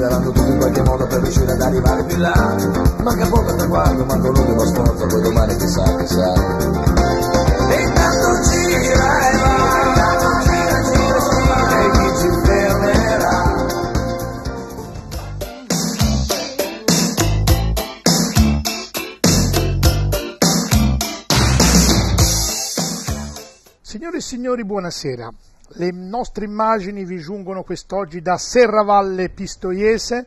loderanno tutti in qualche modo per riuscire ad arrivare più là. Manca poco al traguardo, manca l'ultimo sforzo, poi domani chissà, chissà. E intanto gira e va, e chi ci fermerà? Signore e signori, buonasera. Le nostre immagini vi giungono quest'oggi da Serravalle Pistoiese,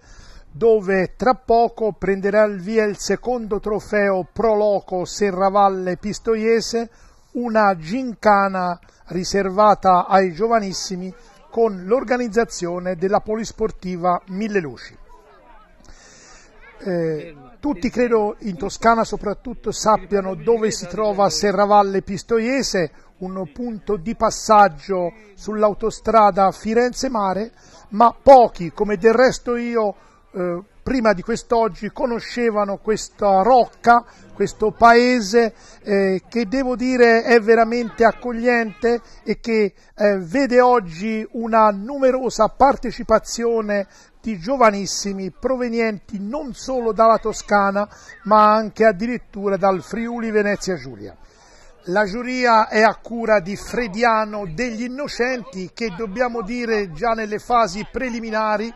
dove tra poco prenderà il via il secondo trofeo Pro Loco Serravalle Pistoiese, una gincana riservata ai giovanissimi con l'organizzazione della Polisportiva Mille Luci. Tutti credo in Toscana soprattutto sappiano dove si trova Serravalle Pistoiese, un punto di passaggio sull'autostrada Firenze-Mare, ma pochi, come del resto io, prima di quest'oggi conoscevano questa rocca, questo paese che devo dire è veramente accogliente e che vede oggi una numerosa partecipazione di giovanissimi provenienti non solo dalla Toscana ma anche addirittura dal Friuli Venezia Giulia. La giuria è a cura di Frediano degli Innocenti, che dobbiamo dire già nelle fasi preliminari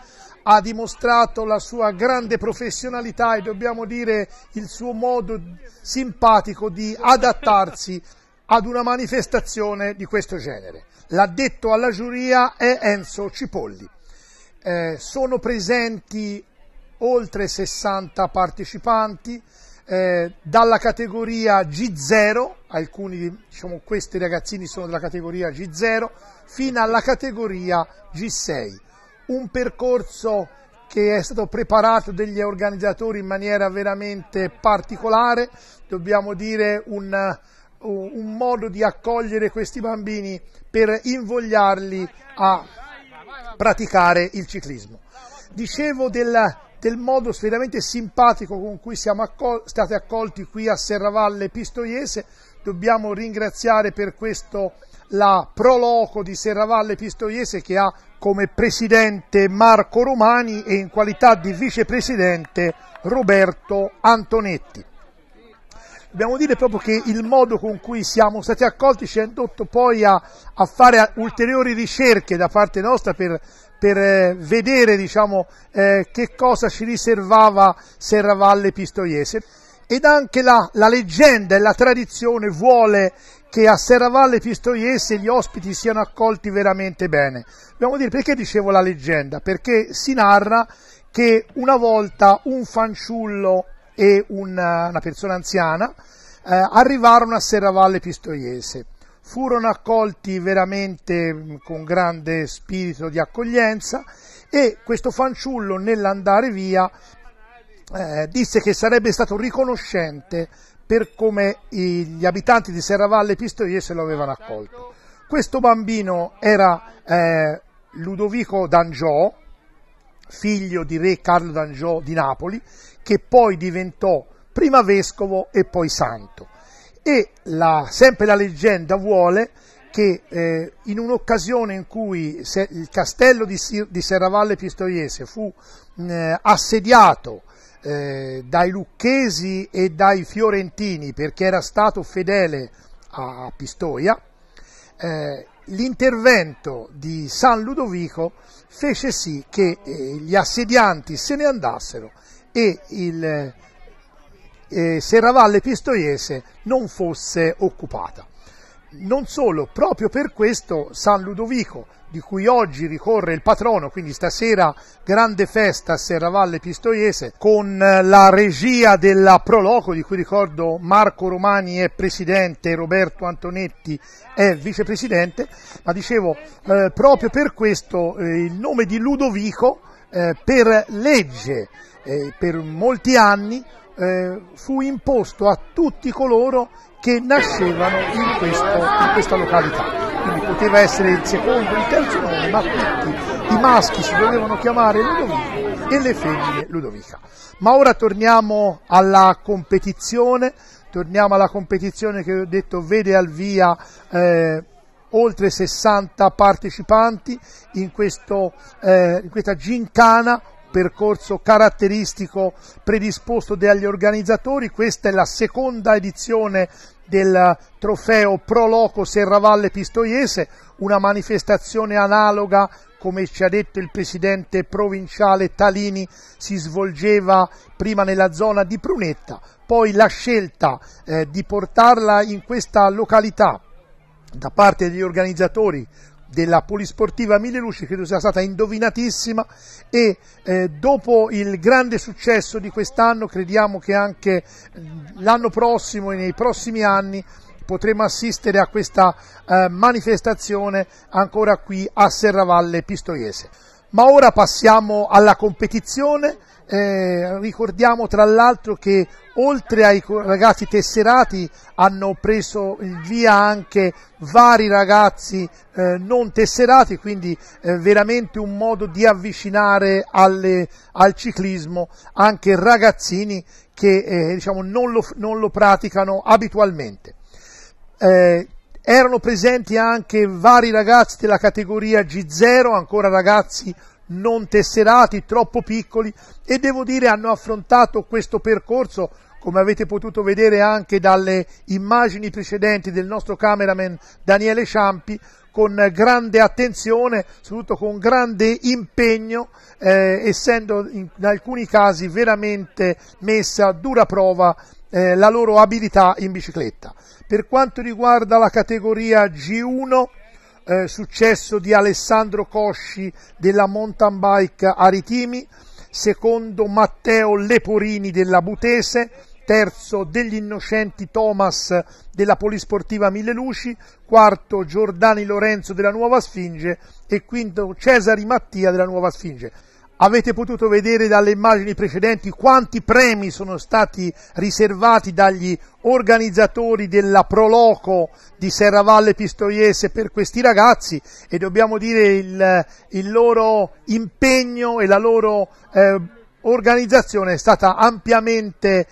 ha dimostrato la sua grande professionalità e dobbiamo dire il suo modo simpatico di adattarsi ad una manifestazione di questo genere. L'addetto alla giuria è Enzo Cipolli. Sono presenti oltre 60 partecipanti dalla categoria G0, alcuni questi ragazzini sono della categoria G0, fino alla categoria G6. Un percorso che è stato preparato dagli organizzatori in maniera veramente particolare, dobbiamo dire un modo di accogliere questi bambini per invogliarli a praticare il ciclismo. Dicevo del modo veramente simpatico con cui siamo stati accolti qui a Serravalle Pistoiese. Dobbiamo ringraziare per questo la Pro Loco di Serravalle Pistoiese, che ha come presidente Marco Romani e in qualità di vicepresidente Roberto Antonetti. Dobbiamo dire proprio che il modo con cui siamo stati accolti ci ha indotto poi a fare ulteriori ricerche da parte nostra per vedere che cosa ci riservava Serravalle Pistoiese. Ed anche la leggenda e la tradizione vuole che a Serravalle Pistoiese gli ospiti siano accolti veramente bene. Dobbiamo dire, perché dicevo la leggenda? Perché si narra che una volta un fanciullo e una persona anziana arrivarono a Serravalle Pistoiese. Furono accolti veramente con grande spirito di accoglienza e questo fanciullo nell'andare via disse che sarebbe stato riconoscente per come gli abitanti di Serravalle Pistoiese lo avevano accolto. Questo bambino era Ludovico d'Angiò, figlio di re Carlo d'Angiò di Napoli, che poi diventò prima vescovo e poi santo. E sempre la leggenda vuole che in un'occasione in cui il castello di Serravalle Pistoiese fu assediato dai lucchesi e dai fiorentini perché era stato fedele a Pistoia, l'intervento di San Ludovico fece sì che gli assedianti se ne andassero e Serravalle Pistoiese non fosse occupata. Non solo, proprio per questo San Ludovico, di cui oggi ricorre il patrono, quindi stasera grande festa a Serravalle Pistoiese, con la regia della Pro Loco, di cui ricordo Marco Romani è presidente e Roberto Antonetti è vicepresidente, ma dicevo, proprio per questo il nome di Ludovico per legge per molti anni fu imposto a tutti coloro che nascevano in questa località. Quindi poteva essere il secondo, il terzo nome, ma tutti i maschi si dovevano chiamare Ludovico e le femmine Ludovica. Ma ora torniamo alla competizione che ho detto vede al via oltre 60 partecipanti in questa gincana, percorso caratteristico predisposto dagli organizzatori. Questa è la seconda edizione del trofeo Pro Loco Serravalle Pistoiese, una manifestazione analoga, come ci ha detto il presidente provinciale Talini, si svolgeva prima nella zona di Prunetta, poi la scelta di portarla in questa località da parte degli organizzatori della Polisportiva Mille Luci credo sia stata indovinatissima, e dopo il grande successo di quest'anno crediamo che anche l'anno prossimo e nei prossimi anni potremo assistere a questa manifestazione ancora qui a Serravalle Pistoiese. Ma ora passiamo alla competizione. Ricordiamo tra l'altro che oltre ai ragazzi tesserati hanno preso il via anche vari ragazzi non tesserati, quindi veramente un modo di avvicinare al ciclismo anche ragazzini che diciamo non lo praticano abitualmente. Erano presenti anche vari ragazzi della categoria G0, ancora ragazzi non tesserati, troppo piccoli, e devo dire hanno affrontato questo percorso, come avete potuto vedere anche dalle immagini precedenti del nostro cameraman Daniele Ciampi, con grande attenzione, soprattutto con grande impegno, essendo in alcuni casi veramente messa a dura prova la loro abilità in bicicletta. Per quanto riguarda la categoria G1, successo di Alessandro Cosci della Mountain Bike Aritimi, secondo Matteo Leporini della Butese, terzo degli Innocenti Thomas della Polisportiva Mille Luci, quarto Giordani Lorenzo della Nuova Sfinge e quinto Cesari Mattia della Nuova Sfinge. Avete potuto vedere dalle immagini precedenti quanti premi sono stati riservati dagli organizzatori della Pro Loco di Serravalle Pistoiese per questi ragazzi, e dobbiamo dire il loro impegno e la loro organizzazione è stata ampiamente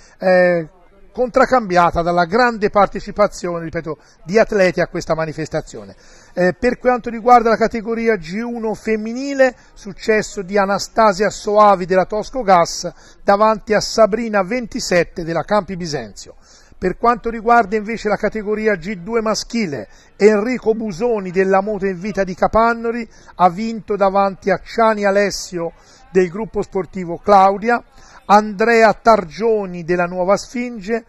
contraccambiata dalla grande partecipazione, ripeto, di atleti a questa manifestazione. Per quanto riguarda la categoria G1 femminile, successo di Anastasia Soavi della Tosco Gas davanti a Sabrina 27 della Campi Bisenzio. Per quanto riguarda invece la categoria G2 maschile, Enrico Busoni della Moto in Vita di Capannori ha vinto davanti a Ciani Alessio del gruppo sportivo Claudia, Andrea Targioni della Nuova Sfinge,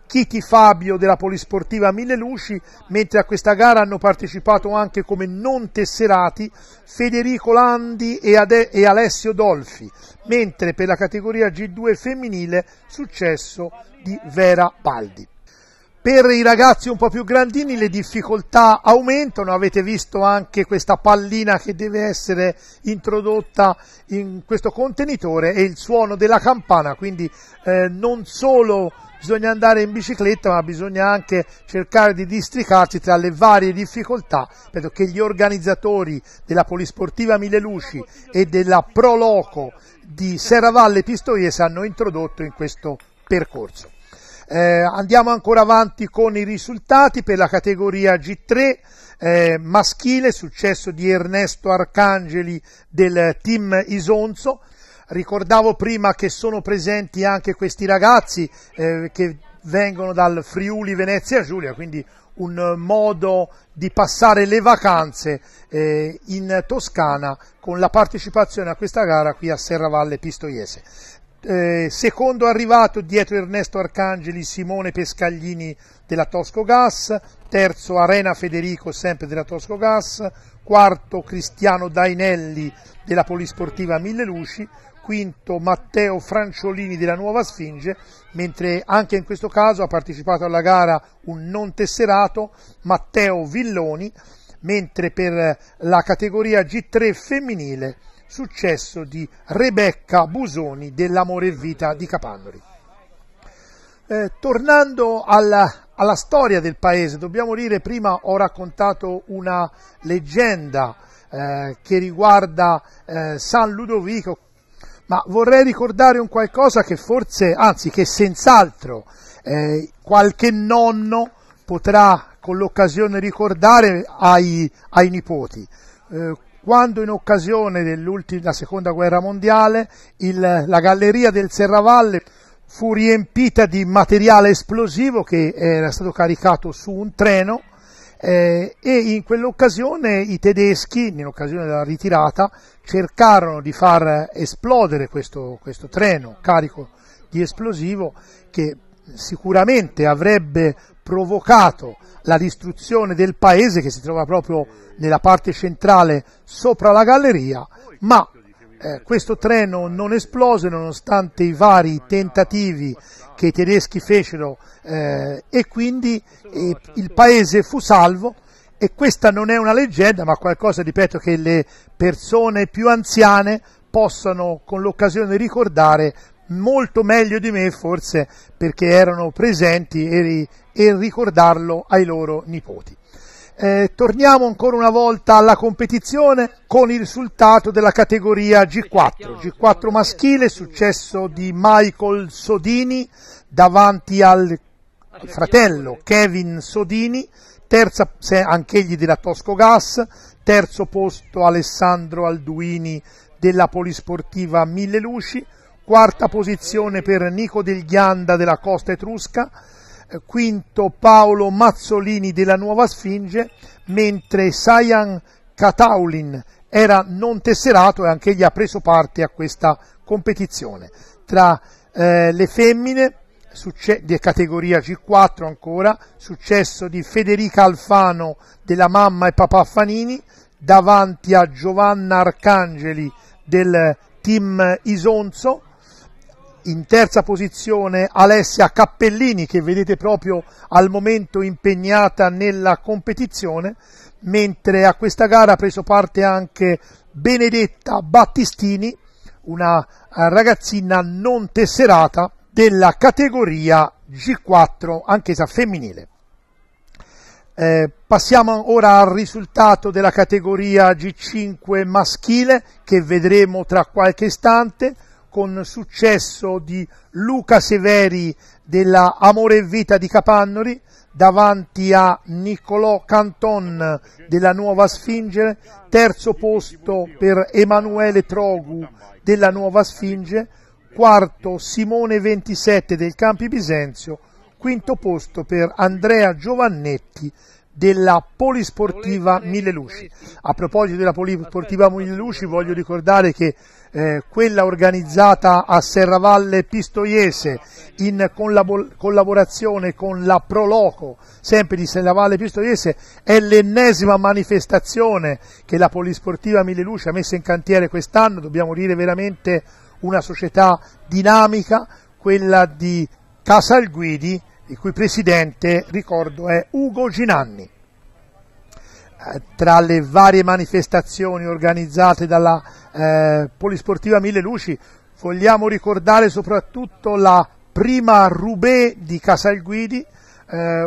Chiti Fabio della Polisportiva Mille Luci, mentre a questa gara hanno partecipato anche come non tesserati Federico Landi e Alessio Dolfi, mentre per la categoria G2 femminile successo di Vera Baldi. Per i ragazzi un po' più grandini le difficoltà aumentano, avete visto anche questa pallina che deve essere introdotta in questo contenitore e il suono della campana, quindi non solo bisogna andare in bicicletta, ma bisogna anche cercare di districarsi tra le varie difficoltà, perché gli organizzatori della Polisportiva Mille Luci e della Pro Loco di Serravalle Pistoiese hanno introdotto in questo percorso. Andiamo ancora avanti con i risultati per la categoria G3 maschile, successo di Ernesto Arcangeli del team Isonzo. Ricordavo prima che sono presenti anche questi ragazzi che vengono dal Friuli Venezia Giulia, quindi un modo di passare le vacanze in Toscana con la partecipazione a questa gara qui a Serravalle Pistoiese. Secondo arrivato dietro Ernesto Arcangeli Simone Pescaglini della Tosco Gas, terzo Arena Federico sempre della Tosco Gas, quarto Cristiano Dainelli della Polisportiva Mille Luci, quinto Matteo Franciolini della Nuova Sfinge, mentre anche in questo caso ha partecipato alla gara un non tesserato Matteo Villoni, mentre per la categoria G3 femminile successo di Rebecca Busoni dell'Amore e Vita di Capannori. Tornando alla storia del paese, dobbiamo dire, prima ho raccontato una leggenda che riguarda San Ludovico, ma vorrei ricordare un qualcosa che forse, anzi che senz'altro qualche nonno potrà con l'occasione ricordare ai nipoti. quando in occasione della seconda guerra mondiale la galleria del Serravalle fu riempita di materiale esplosivo che era stato caricato su un treno, e in quell'occasione i tedeschi, in occasione della ritirata, cercarono di far esplodere questo treno carico di esplosivo, che sicuramente avrebbe provocato la distruzione del paese, che si trova proprio nella parte centrale sopra la galleria, ma questo treno non esplose nonostante i vari tentativi che i tedeschi fecero, e quindi il paese fu salvo. E questa non è una leggenda, ma qualcosa, ripeto, che le persone più anziane possano con l'occasione ricordare molto meglio di me, forse perché erano presenti, e ricordarlo ai loro nipoti. Torniamo ancora una volta alla competizione con il risultato della categoria G4 maschile, successo di Michael Sodini davanti al fratello Kevin Sodini, terza anch'egli della Tosco Gas, terzo posto Alessandro Alduini della Polisportiva Mille Luci, quarta posizione per Nico Del Ghianda della Costa Etrusca, quinto Paolo Mazzolini della Nuova Sfinge, mentre Sayan Kataulin era non tesserato e anch'egli ha preso parte a questa competizione. Tra le femmine di categoria G4 ancora, successo di Federica Alfano della Mamma e Papà Fanini davanti a Giovanna Arcangeli del team Isonzo. In terza posizione Alessia Cappellini, che vedete proprio al momento impegnata nella competizione, mentre a questa gara ha preso parte anche Benedetta Battistini, una ragazzina non tesserata della categoria G4, anch'essa femminile. Passiamo ora al risultato della categoria G5 maschile, che vedremo tra qualche istante, con successo di Luca Severi della Amore e Vita di Capannori davanti a Niccolò Canton della Nuova Sfinge, terzo posto per Emanuele Trogu della Nuova Sfinge, quarto Simone 27 del Campi Bisenzio, quinto posto per Andrea Giovannetti della Polisportiva Mille Luci. A proposito della Polisportiva Mille Luci, voglio ricordare che quella organizzata a Serravalle Pistoiese in collaborazione con la Proloco, sempre di Serravalle Pistoiese, è l'ennesima manifestazione che la Polisportiva Mille Luci ha messo in cantiere quest'anno. Dobbiamo dire veramente una società dinamica, quella di Casalguidi, il cui presidente, ricordo, è Ugo Ginanni. Tra le varie manifestazioni organizzate dalla Polisportiva Mille Luci vogliamo ricordare soprattutto la prima Roubaix di Casalguidi,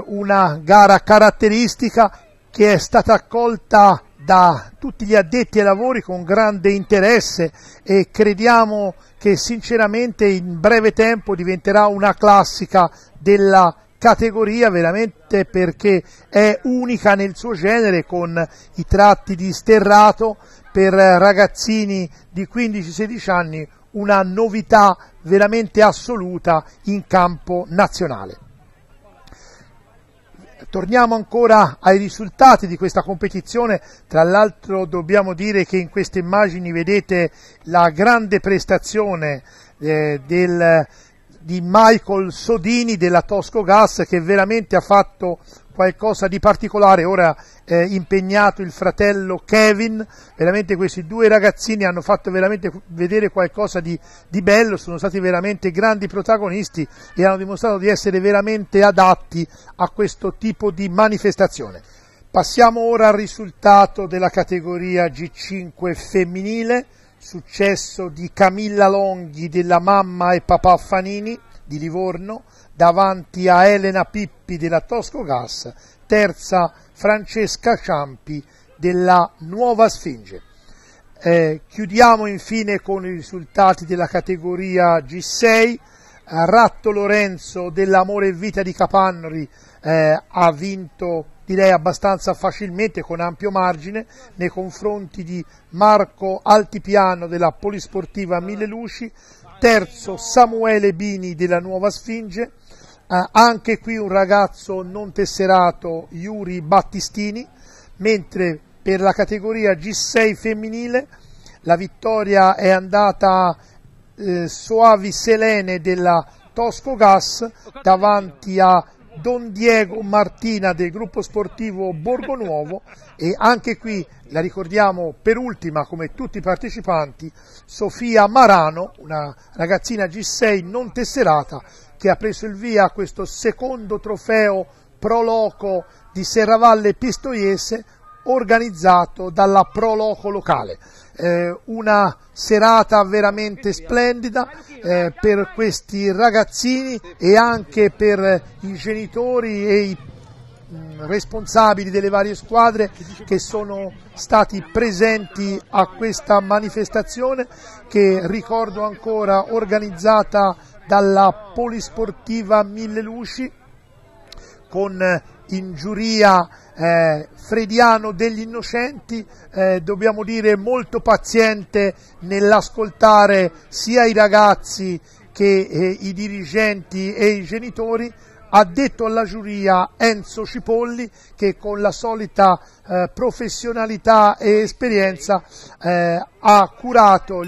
una gara caratteristica che è stata accolta da tutti gli addetti ai lavori con grande interesse, e crediamo che sinceramente in breve tempo diventerà una classica della categoria, veramente, perché è unica nel suo genere, con i tratti di sterrato per ragazzini di 15-16 anni, una novità veramente assoluta in campo nazionale. Torniamo ancora ai risultati di questa competizione. Tra l'altro dobbiamo dire che in queste immagini vedete la grande prestazione di Michael Sodini della Tosco Gas, che veramente ha fatto qualcosa di particolare. Ora è impegnato il fratello Kevin, veramente questi due ragazzini hanno fatto veramente vedere qualcosa di bello, sono stati veramente grandi protagonisti e hanno dimostrato di essere veramente adatti a questo tipo di manifestazione. Passiamo ora al risultato della categoria G5 femminile, successo di Camilla Longhi della Mamma e Papà Fanini di Livorno davanti a Elena Pippi della Tosco Gas, terza Francesca Ciampi della Nuova Sfinge. Chiudiamo infine con i risultati della categoria G6. Ratto Lorenzo dell'Amore e Vita di Capannori ha vinto direi abbastanza facilmente, con ampio margine, nei confronti di Marco Altipiano della Polisportiva Mille Luci, terzo Samuele Bini della Nuova Sfinge, anche qui un ragazzo non tesserato, Yuri Battistini, mentre per la categoria G6 femminile la vittoria è andata Soavi Selene della Tosco Gas davanti a Don Diego Martina del gruppo sportivo Borgonuovo, e anche qui la ricordiamo per ultima, come tutti i partecipanti, Sofia Marano, una ragazzina G6 non tesserata, che ha preso il via a questo secondo trofeo Pro Loco di Serravalle Pistoiese organizzato dalla Pro Loco locale. Una serata veramente splendida per questi ragazzini e anche per i genitori e i responsabili delle varie squadre che sono stati presenti a questa manifestazione, che ricordo ancora organizzata dalla Polisportiva Mille Luci, con in giuria Frediano degli Innocenti, dobbiamo dire molto paziente nell'ascoltare sia i ragazzi che i dirigenti e i genitori. Addetto alla giuria Enzo Cipolli, che con la solita professionalità e esperienza ha curato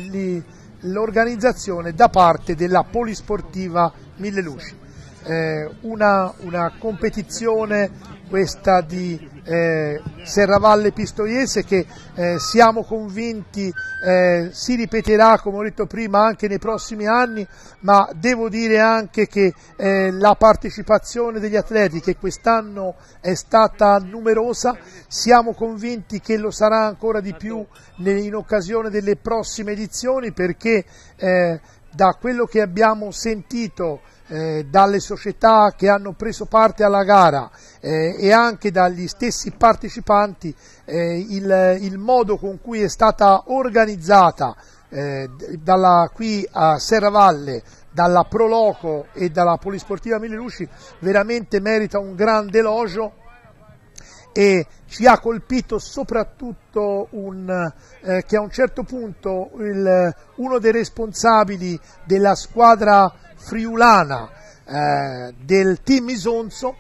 l'organizzazione da parte della Polisportiva Mille Luci. Una competizione questa di Serravalle Pistoiese che siamo convinti si ripeterà, come ho detto prima, anche nei prossimi anni, ma devo dire anche che la partecipazione degli atleti, che quest'anno è stata numerosa, siamo convinti che lo sarà ancora di più in occasione delle prossime edizioni, perché da quello che abbiamo sentito dalle società che hanno preso parte alla gara e anche dagli stessi partecipanti, il modo con cui è stata organizzata qui a Serravalle dalla Pro Loco e dalla Polisportiva Mille Luci veramente merita un grande elogio. E ci ha colpito soprattutto che a un certo punto uno dei responsabili della squadra friulana del team Isonzo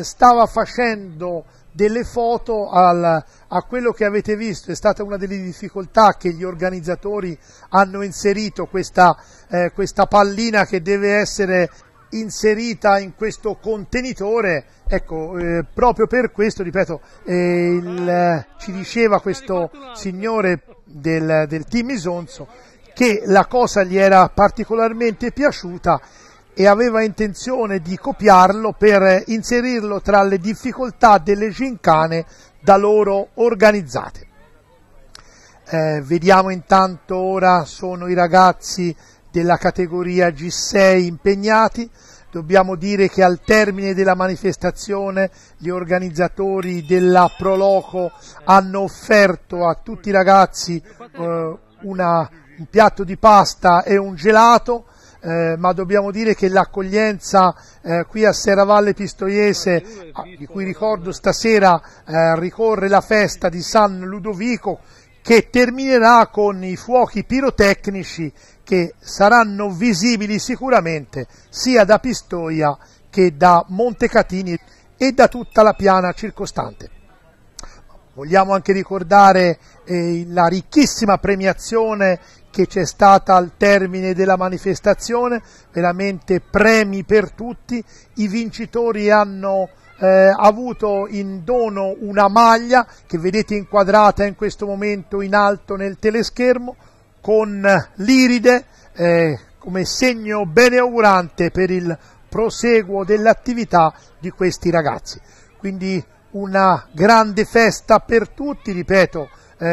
stava facendo delle foto a quello che avete visto. È stata una delle difficoltà che gli organizzatori hanno inserito, questa pallina che deve essere inserita in questo contenitore. Ecco, proprio per questo, ripeto, ci diceva questo signore del team Isonzo che la cosa gli era particolarmente piaciuta e aveva intenzione di copiarlo per inserirlo tra le difficoltà delle gincane da loro organizzate. Vediamo intanto, ora sono i ragazzi della categoria G6 impegnati. Dobbiamo dire che al termine della manifestazione gli organizzatori della Pro Loco hanno offerto a tutti i ragazzi un piatto di pasta e un gelato, ma dobbiamo dire che l'accoglienza qui a Serravalle Pistoiese, di cui ricordo stasera ricorre la festa di San Ludovico, che terminerà con i fuochi pirotecnici che saranno visibili sicuramente sia da Pistoia che da Montecatini e da tutta la piana circostante. Vogliamo anche ricordare la ricchissima premiazione che c'è stata al termine della manifestazione, veramente premi per tutti. I vincitori hanno avuto in dono una maglia che vedete inquadrata in questo momento in alto nel teleschermo, con l'iride come segno beneaugurante per il proseguo dell'attività di questi ragazzi. Quindi una grande festa per tutti, ripeto,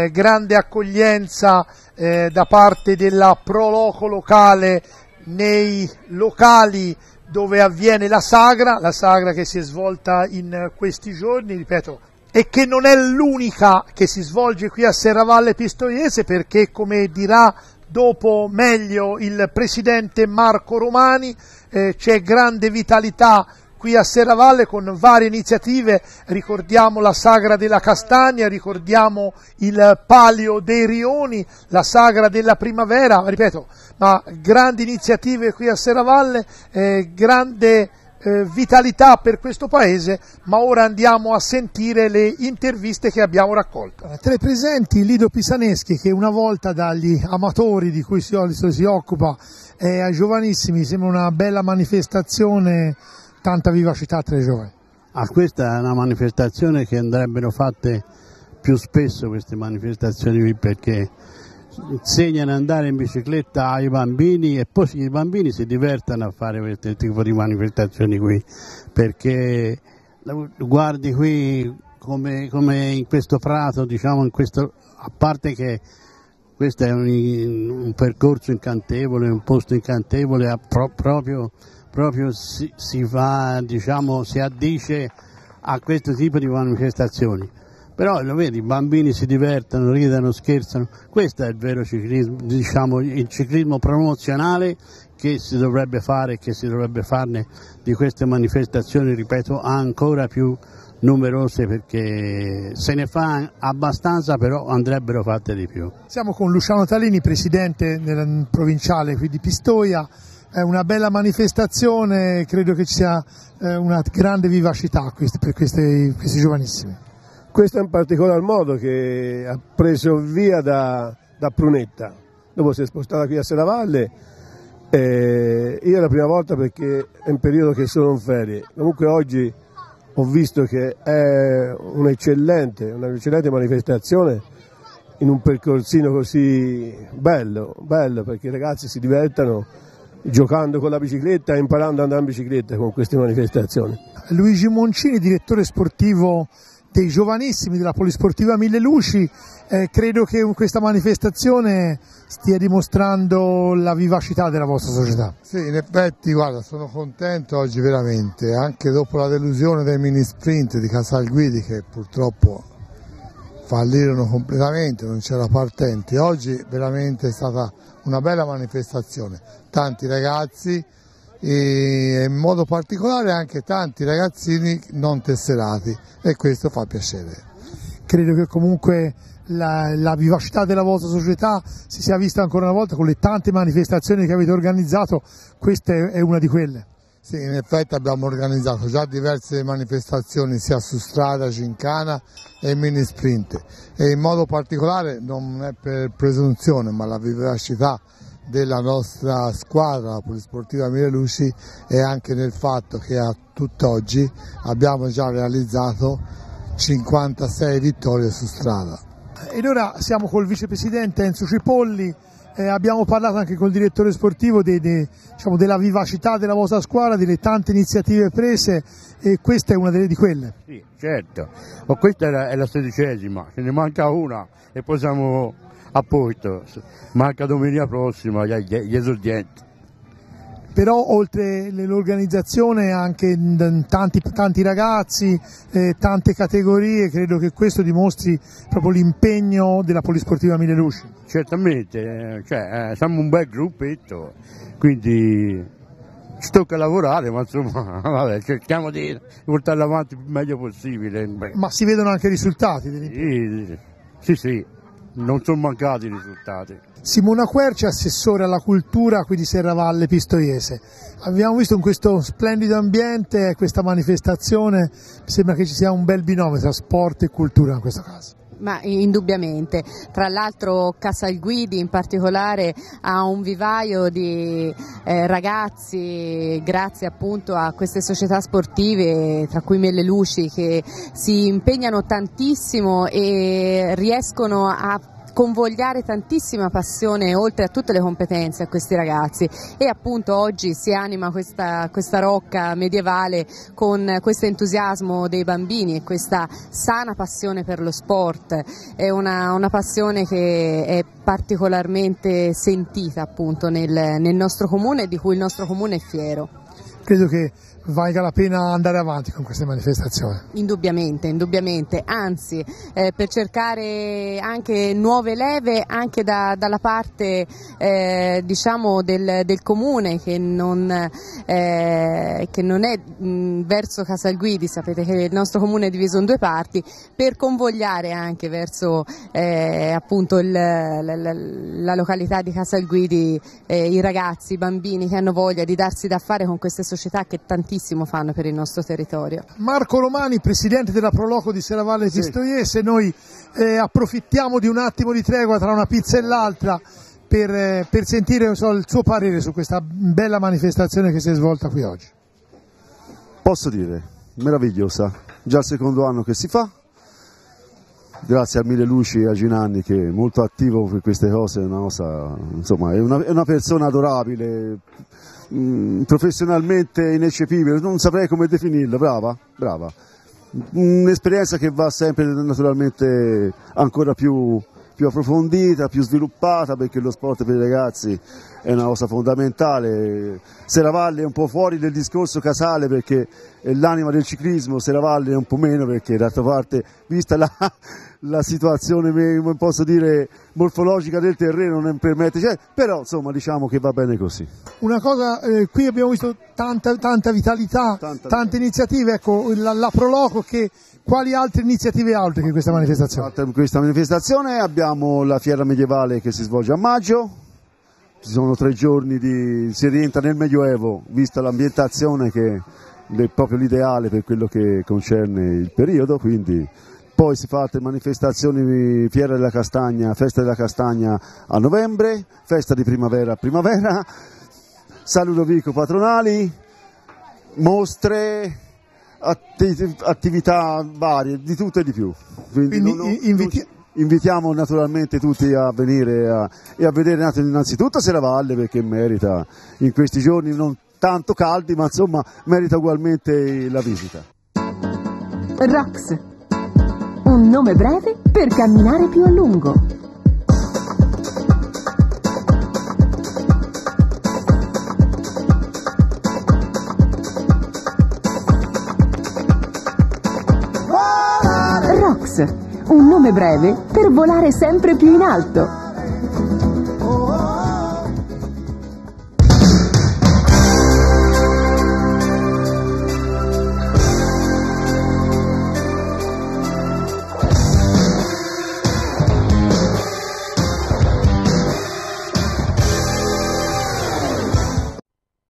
grande accoglienza da parte della Pro Loco locale nei locali dove avviene la sagra che si è svolta in questi giorni, ripeto, e che non è l'unica che si svolge qui a Serravalle Pistoiese, perché, come dirà dopo meglio il presidente Marco Romani, c'è grande vitalità qui a Serravalle con varie iniziative, ricordiamo la Sagra della Castagna, ricordiamo il Palio dei Rioni, la Sagra della Primavera, ripeto, ma grandi iniziative qui a Serravalle, grande vitalità per questo paese, ma ora andiamo a sentire le interviste che abbiamo raccolto. Tra i presenti Lido Pisaneschi, che una volta dagli amatori di cui si occupa ai giovanissimi sembra una bella manifestazione, tanta vivacità tra i giovani. Questa è una manifestazione che andrebbero fatte più spesso, queste manifestazioni qui, perché insegnano ad andare in bicicletta ai bambini e poi i bambini si divertono a fare questo tipo di manifestazioni qui, perché guardi qui come in questo prato, diciamo, a parte che questo è un percorso incantevole, un posto incantevole, proprio si fa, diciamo, si addice a questo tipo di manifestazioni. Però lo vedi, i bambini si divertono, ridono, scherzano, questo è il vero ciclismo, diciamo il ciclismo promozionale che si dovrebbe fare e che si dovrebbe farne di queste manifestazioni, ripeto, ancora più numerose, perché se ne fa abbastanza, però andrebbero fatte di più. Siamo con Luciano Talini, presidente del provinciale qui di Pistoia. È una bella manifestazione, credo che ci sia una grande vivacità per questi giovanissimi. Questo in particolar modo che ha preso via da Prunetta, dopo si è spostata qui a Serravalle, io è la prima volta perché è un periodo che sono in ferie, comunque oggi ho visto che è un'eccellente manifestazione in un percorsino così bello perché i ragazzi si divertono giocando con la bicicletta e imparando ad andare in bicicletta con queste manifestazioni. Luigi Moncini, direttore sportivo dei giovanissimi della Polisportiva Mille Luci, credo che questa manifestazione stia dimostrando la vivacità della vostra società. Sì, in effetti, guarda, sono contento oggi veramente, anche dopo la delusione dei mini sprint di Casalguidi che purtroppo fallirono completamente, non c'era partenti. Oggi veramente è stata una bella manifestazione, tanti ragazzi e in modo particolare anche tanti ragazzini non tesserati, e questo fa piacere. Credo che comunque la vivacità della vostra società si sia vista ancora una volta con le tante manifestazioni che avete organizzato, questa è una di quelle. Sì, in effetti abbiamo organizzato già diverse manifestazioni sia su strada, gincana e mini sprint, e in modo particolare, non è per presunzione, ma la vivacità della nostra squadra, la Polisportiva Mille Luci, è anche nel fatto che a tutt'oggi abbiamo già realizzato 56 vittorie su strada. Ed ora siamo col vicepresidente Enzo Cipolli, abbiamo parlato anche col direttore sportivo diciamo, della vivacità della vostra squadra, delle tante iniziative prese, e questa è una di quelle. Sì, certo, ma questa è la 16ª, ce ne manca una e poi siamo a posto, manca domenica prossima gli esordienti. Però oltre l'organizzazione anche tanti ragazzi, tante categorie, credo che questo dimostri proprio l'impegno della Polisportiva Mille Luci. Certamente, siamo un bel gruppetto, quindi ci tocca lavorare, ma insomma vabbè, cerchiamo di portarla avanti il meglio possibile. Ma si vedono anche i risultati? Sì, non sono mancati i risultati. Simona Querci, assessore alla cultura qui di Serravalle Pistoiese. Abbiamo visto in questo splendido ambiente questa manifestazione, mi sembra che ci sia un bel binomio tra sport e cultura in questo caso. Ma indubbiamente, tra l'altro Casalguidi in particolare ha un vivaio di ragazzi, grazie appunto a queste società sportive, tra cui Mille Luci, che si impegnano tantissimo e riescono a convogliare tantissima passione oltre a tutte le competenze a questi ragazzi, e appunto oggi si anima questa rocca medievale con questo entusiasmo dei bambini e questa sana passione per lo sport. È una passione che è particolarmente sentita appunto nel nostro comune e di cui il nostro comune è fiero. Credo che valga la pena andare avanti con queste manifestazioni. Indubbiamente, anzi per cercare anche nuove leve anche dalla parte diciamo del comune che non è verso Casalguidi. Sapete che il nostro comune è diviso in due parti, per convogliare anche verso appunto la località di Casalguidi i ragazzi, i bambini che hanno voglia di darsi da fare con queste società che tantissimo fanno per il nostro territorio. Marco Romani, presidente della Proloco di Serravalle Pistoiese, noi approfittiamo di un attimo di tregua tra una pizza e l'altra per sentire il suo parere su questa bella manifestazione che si è svolta qui oggi. Posso dire, meravigliosa, già il secondo anno che si fa, grazie a Mille Luci e a Ginanni che è molto attivo per queste cose, insomma, è una persona adorabile, professionalmente ineccepibile, non saprei come definirla, brava, un'esperienza che va sempre naturalmente ancora più approfondita, più sviluppata, perché lo sport per i ragazzi è una cosa fondamentale. Serravalle è un po' fuori del discorso Casale perché è l'anima del ciclismo, Serravalle è un po' meno perché d'altra parte, vista la situazione, posso dire, morfologica del terreno non permette, però insomma diciamo che va bene così. Una cosa, qui abbiamo visto tanta vitalità, tante iniziative, ecco, la Proloco, quali altre iniziative ha oltre che questa manifestazione? Questa manifestazione abbiamo la fiera medievale che si svolge a maggio, ci sono 3 giorni si rientra nel Medioevo, vista l'ambientazione che è proprio l'ideale per quello che concerne il periodo, quindi poi si fa altre manifestazioni, Fiera della Castagna, Festa della Castagna a novembre, Festa di primavera a primavera, San Ludovico patronali, mostre, attività varie, di tutto e di più. Quindi invitiamo naturalmente tutti a venire e a vedere innanzitutto Serravalle perché merita in questi giorni non tanto caldi, ma insomma merita ugualmente la visita. ROX, un nome breve per camminare più a lungo. ROX, un nome breve per volare sempre più in alto.